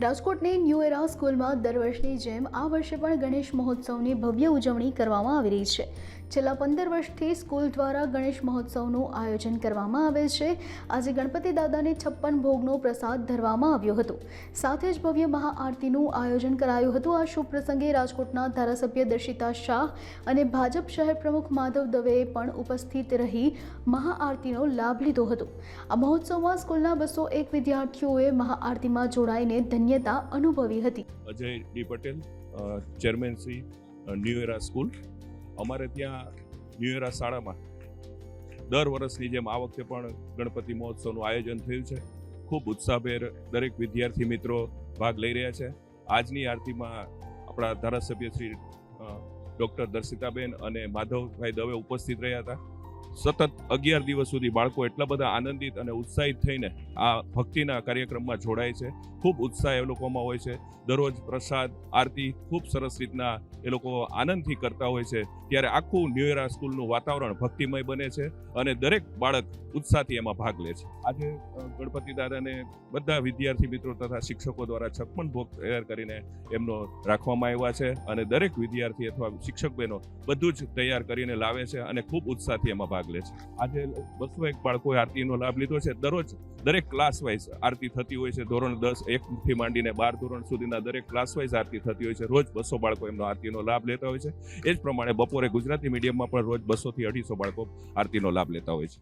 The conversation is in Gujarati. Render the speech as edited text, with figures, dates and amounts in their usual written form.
રાજકોટની ન્યૂ એરા સ્કૂલમાં દર વર્ષની જેમ આ વર્ષે પણ ગણેશ મહોત્સવની ભવ્ય ઉજવણી કરવામાં આવી રહી છે। છેલ્લા 15 વર્ષથી સ્કૂલ દ્વારા ગણેશ મહોત્સવનું આયોજન કરવામાં આવે છે। આજે ગણપતિ દાદાને 56 ભોગનો પ્રસાદ ધરવામાં આવ્યો હતો, સાથે જ ભવ્ય મહાઆરતીનું આયોજન કરાયું હતું। આ શુભ પ્રસંગે રાજકોટના ધારાસભ્ય દર્શિતા શાહ અને ભાજપ શહેર પ્રમુખ માધવ દવેએ પણ ઉપસ્થિત રહી મહાઆરતીનો લાભ લીધો હતો। આ મહોત્સવમાં સ્કૂલના 201 વિદ્યાર્થીઓએ મહાઆરતીમાં જોડાઈને ધન્યતા અનુભવી હતી। Ajay D Patel, chairman Shri new એરા સ્કૂલ। અમારે ત્યાં ન્યૂ એરા શાળામાં દર વર્ષની જેમ આ વખતે પણ ગણપતિ મહોત્સવનું આયોજન થયું છે। ખૂબ ઉત્સાહભેર દરેક વિદ્યાર્થી મિત્રો ભાગ લઈ રહ્યા છે। આજની આરતીમાં આપણા ધારાસભ્ય શ્રી ડૉક્ટર દર્શિતાબેન અને માધવભાઈ દવે ઉપસ્થિત રહ્યા હતા। સતત 11 દિવસ સુધી બાળકો એટલા બધા આનંદિત અને ઉત્સાહિત થઈને આ ભક્તિના કાર્યક્રમમાં જોડાય છે। ખૂબ ઉત્સાહ એ લોકોમાં હોય છે। દરરોજ પ્રસાદ આરતી ખૂબ સરસ રીતના એ લોકો આનંદથી કરતા હોય છે। ત્યારે આખું ન્યૂ એરા સ્કૂલનું વાતાવરણ ભક્તિમય બને છે અને દરેક બાળક ઉત્સાહથી એમાં ભાગ લે છે। આજે ગણપતિ દાદાને બધા વિદ્યાર્થી મિત્રો તથા શિક્ષકો દ્વારા 56 ભોગ તૈયાર કરીને એમનો રાખવામાં આવ્યા છે અને દરેક વિદ્યાર્થી અથવા શિક્ષક બહેનો બધું જ તૈયાર કરીને લાવે છે અને ખૂબ ઉત્સાહથી એમાં ભાગ લે છે। આજે 201 બાળકોએ આરતીનો લાભ લીધો છે। દરરોજ દરેક ક્લાસ વાઇઝ આરતી થતી હોય છે। ધોરણ 10 1 થી માંડીને 12 ધોરણ સુધીના દરેક ક્લાસ વાઇઝ આરતી થતી હોય છે। રોજ 200 બાળકો એમનો આરતીનો લાભ લેતા હોય છે। એ જ પ્રમાણે બપોરે ગુજરાતી મીડિયમમાં પણ રોજ 200 થી 250 બાળકો આરતીનો લાભ લેતા હોય છે।